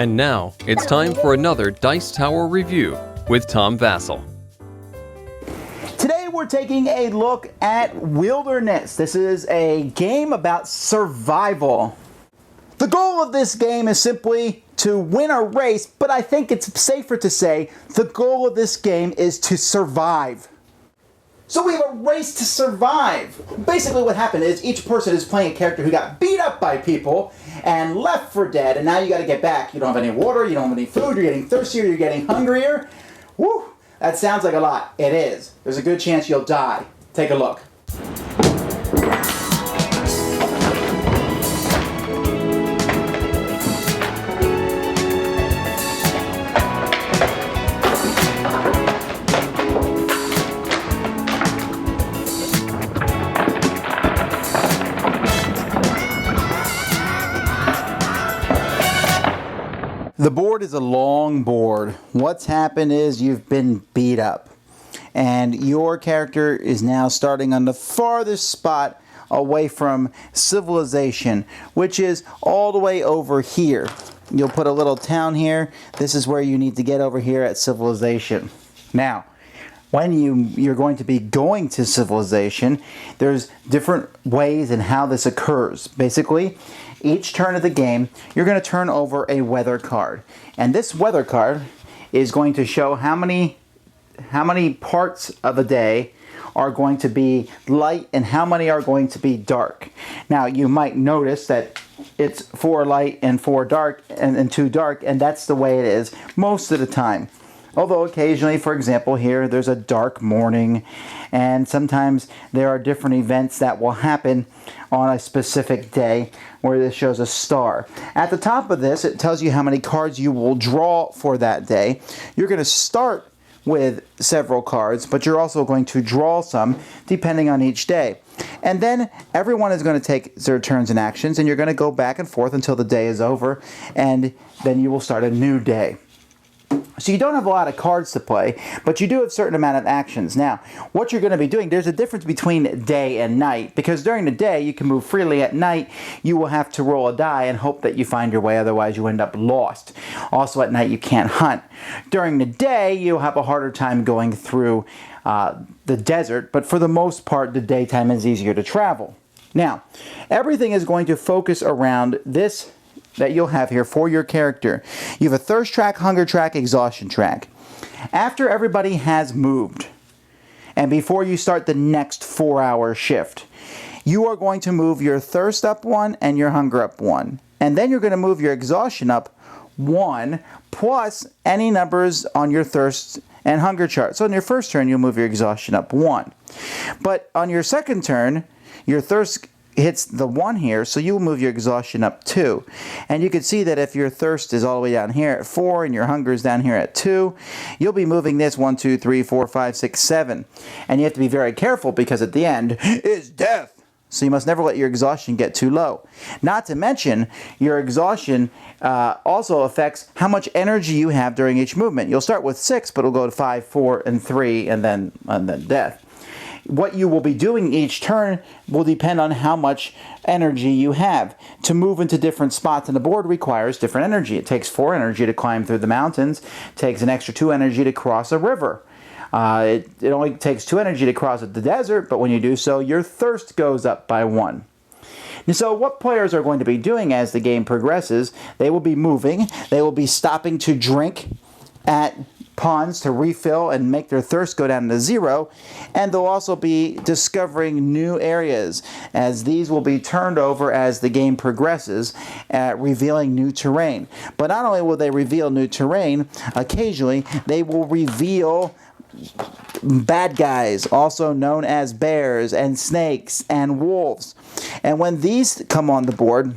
And now, it's time for another Dice Tower review with Tom Vasel. Today we're taking a look at Wilderness. This is a game about survival. The goal of this game is simply to win a race, but I think it's safer to say the goal of this game is to survive. So we have a race to survive. Basically what happened is each person is playing a character who got beat up by people and left for dead, and now you gotta get back. You don't have any water, you don't have any food, you're getting thirstier, you're getting hungrier. Woo! That sounds like a lot. It is. There's a good chance you'll die. Take a look. The board is a long board. What's happened is you've been beat up, and your character is now starting on the farthest spot away from civilization, which is all the way over here. You'll put a little town here. This is where you need to get over here at civilization. Now, when you're going to be going to civilization, there's different ways in how this occurs. Basically, each turn of the game, you're going to turn over a weather card. And this weather card is going to show how many parts of a day are going to be light and how many are going to be dark. Now, you might notice that it's 4 light and 4 dark and 2 dark, and that's the way it is most of the time. Although occasionally, for example, here there's a dark morning, and sometimes there are different events that will happen on a specific day where this shows a star. At the top of this, it tells you how many cards you will draw for that day. You're going to start with several cards, but you're also going to draw some depending on each day. And then everyone is going to take their turns and actions, and you're going to go back and forth until the day is over, and then you will start a new day. So you don't have a lot of cards to play, but you do have a certain amount of actions. Now, what you're going to be doing, there's a difference between day and night, because during the day you can move freely. At night you will have to roll a die and hope that you find your way, otherwise you end up lost. Also at night you can't hunt. During the day you'll have a harder time going through the desert, but for the most part the daytime is easier to travel. Now, everything is going to focus around this that you'll have here for your character. You have a thirst track, hunger track, exhaustion track. After everybody has moved, and before you start the next 4-hour shift, you are going to move your thirst up 1 and your hunger up 1. And then you're going to move your exhaustion up 1 plus any numbers on your thirst and hunger chart. So in your first turn, you'll move your exhaustion up 1. But on your second turn, your thirst hits the 1 here, so you will move your exhaustion up 2. And you can see that if your thirst is all the way down here at 4 and your hunger is down here at 2, you'll be moving this 1, 2, 3, 4, 5, 6, 7. And you have to be very careful because at the end is death. So you must never let your exhaustion get too low. Not to mention, your exhaustion also affects how much energy you have during each movement. You'll start with 6, but it'll go to 5, 4, and 3, and then death. What you will be doing each turn will depend on how much energy you have. To move into different spots on the board requires different energy. It takes 4 energy to climb through the mountains. It takes an extra 2 energy to cross a river. It only takes 2 energy to cross the desert, but when you do so, your thirst goes up by 1. And so what players are going to be doing as the game progresses, they will be moving, they will be stopping to drink at ponds to refill and make their thirst go down to 0, and they'll also be discovering new areas, as these will be turned over as the game progresses, revealing new terrain. But not only will they reveal new terrain, occasionally they will reveal bad guys, also known as bears and snakes and wolves. And when these come on the board,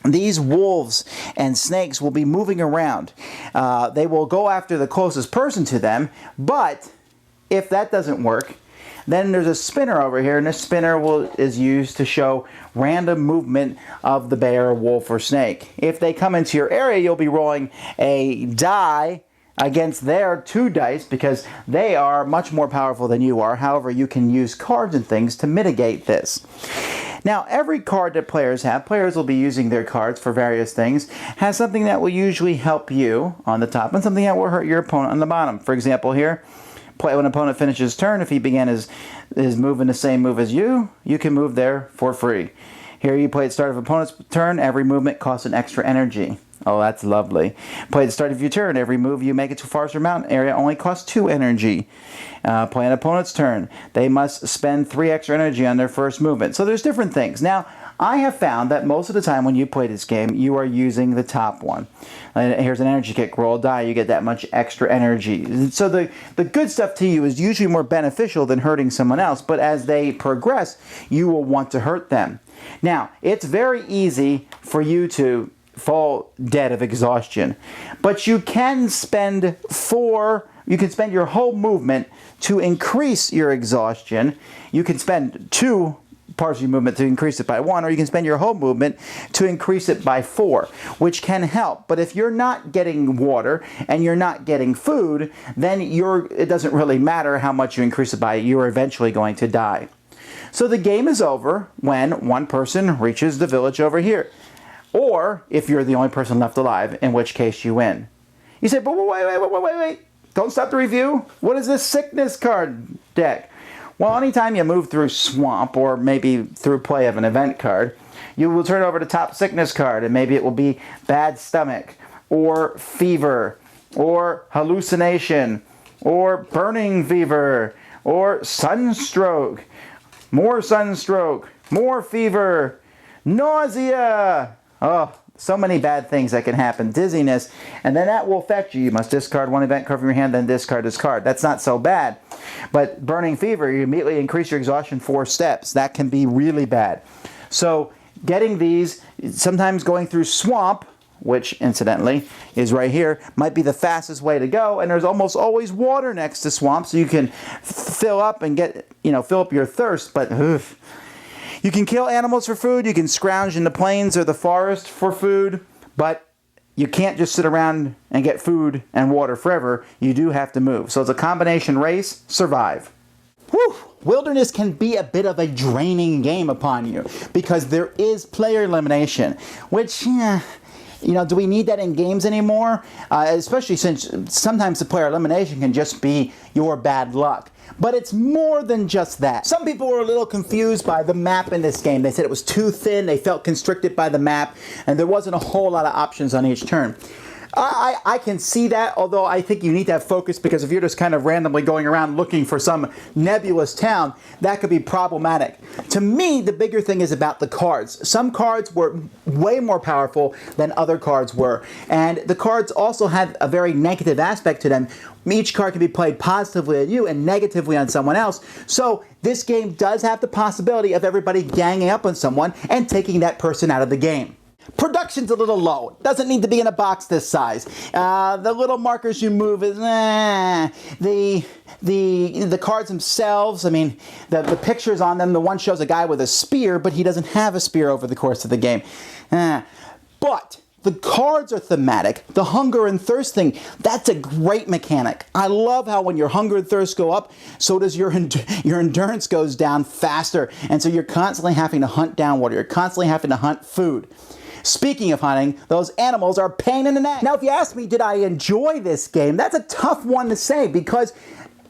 these wolves and snakes will be moving around. They will go after the closest person to them, but if that doesn't work, then there's a spinner over here, and this spinner is used to show random movement of the bear, wolf, or snake. If they come into your area, you'll be rolling a die against their 2 dice because they are much more powerful than you are. However, you can use cards and things to mitigate this. Now, every card that players have, players will be using their cards for various things, has something that will usually help you on the top and something that will hurt your opponent on the bottom. For example here, when an opponent finishes his turn, if he began his move in the same move as you can move there for free. Here you play at the start of opponent's turn, every movement costs an extra energy. Oh, that's lovely. Play at the start of your turn, every move you make it to forest or mountain area only costs 2 energy. Play an opponent's turn, they must spend 3 extra energy on their first movement. So there's different things. Now, I have found that most of the time when you play this game, you are using the top one. Here's an energy kick, roll a die, you get that much extra energy. So the good stuff to you is usually more beneficial than hurting someone else, but as they progress, you will want to hurt them. Now, it's very easy for you to fall dead of exhaustion, but you can spend your whole movement to increase your exhaustion. You can spend 2 parts of your movement to increase it by 1, or you can spend your whole movement to increase it by 4, which can help. But if you're not getting water and you're not getting food, then it doesn't really matter how much you increase it by, you're eventually going to die. So the game is over when one person reaches the village over here. Or if you're the only person left alive, in which case you win. You say, but wait. Don't stop the review. What is this sickness card deck? Well, anytime you move through swamp or maybe through play of an event card, you will turn over the top sickness card and maybe it will be bad stomach or fever or hallucination or burning fever or sunstroke, more fever, nausea. Oh, so many bad things that can happen. Dizziness, and then that will affect you. You must discard 1 event card from your hand, then discard this card. That's not so bad. But burning fever, you immediately increase your exhaustion 4 steps. That can be really bad. So getting these, sometimes going through swamp, which incidentally is right here, might be the fastest way to go. And there's almost always water next to swamp, so you can fill up and fill up your thirst. But you can kill animals for food, you can scrounge in the plains or the forest for food, but you can't just sit around and get food and water forever. You do have to move. So it's a combination race, survive. Whew! Wilderness can be a bit of a draining game upon you because there is player elimination, which, do we need that in games anymore? Especially since sometimes the player elimination can just be your bad luck. But it's more than just that. Some people were a little confused by the map in this game. They said it was too thin, they felt constricted by the map, and there wasn't a whole lot of options on each turn. I can see that, although I think you need to have focus, because if you're just kind of randomly going around looking for some nebulous town, that could be problematic. To me, the bigger thing is about the cards. Some cards were way more powerful than other cards were, and the cards also had a very negative aspect to them. Each card can be played positively on you and negatively on someone else. So this game does have the possibility of everybody ganging up on someone and taking that person out of the game. Production's a little low. Doesn't need to be in a box this size. The little markers you move is the cards themselves. I mean, the pictures on them. The one shows a guy with a spear, but he doesn't have a spear over the course of the game. But the cards are thematic. The hunger and thirst thing, that's a great mechanic. I love how when your hunger and thirst go up, so does your endurance goes down faster. And so you're constantly having to hunt down water. You're constantly having to hunt food. Speaking of hunting, those animals are a pain in the neck. Now, if you ask me, did I enjoy this game? That's a tough one to say because,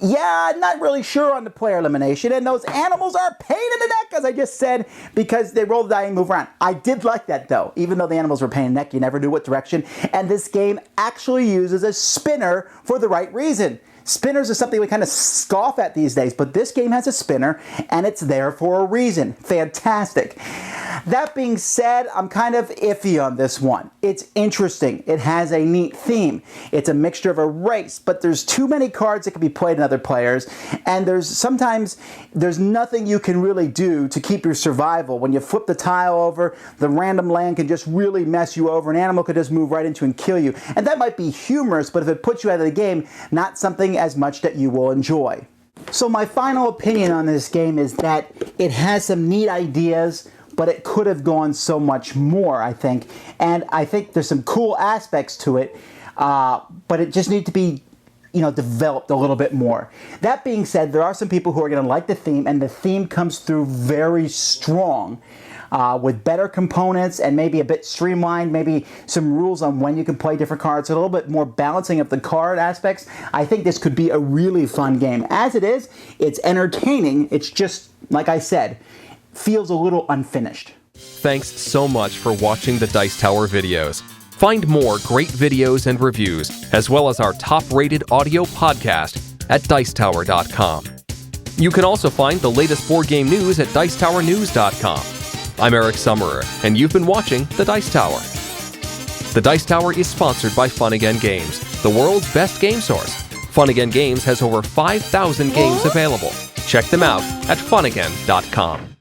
I'm not really sure on the player elimination, and those animals are a pain in the neck, as I just said, because they roll the die and move around. I did like that, though. Even though the animals were a pain in the neck, you never knew what direction, and this game actually uses a spinner for the right reason. Spinners are something we kind of scoff at these days, but this game has a spinner, and it's there for a reason. Fantastic. That being said, I'm kind of iffy on this one. It's interesting. It has a neat theme. It's a mixture of a race, but there's too many cards that can be played in other players, and sometimes there's nothing you can really do to keep your survival. When you flip the tile over, the random land can just really mess you over. An animal could just move right into and kill you. And that might be humorous, but if it puts you out of the game, not something as much that you will enjoy. So my final opinion on this game is that it has some neat ideas, but it could have gone so much more, I think. And I think there's some cool aspects to it, but it just needs to be developed a little bit more. That being said, there are some people who are going to like the theme, and the theme comes through very strong. With better components and maybe a bit streamlined, maybe some rules on when you can play different cards, a little bit more balancing of the card aspects. I think this could be a really fun game. As it is, it's entertaining. It's just, like I said, feels a little unfinished. Thanks so much for watching the Dice Tower videos. Find more great videos and reviews, as well as our top-rated audio podcast at Dicetower.com. You can also find the latest board game news at Dicetowernews.com. I'm Eric Summerer, and you've been watching The Dice Tower. The Dice Tower is sponsored by Fun Again Games, the world's best game source. Fun Again Games has over 5,000 games available. Check them out at funagain.com.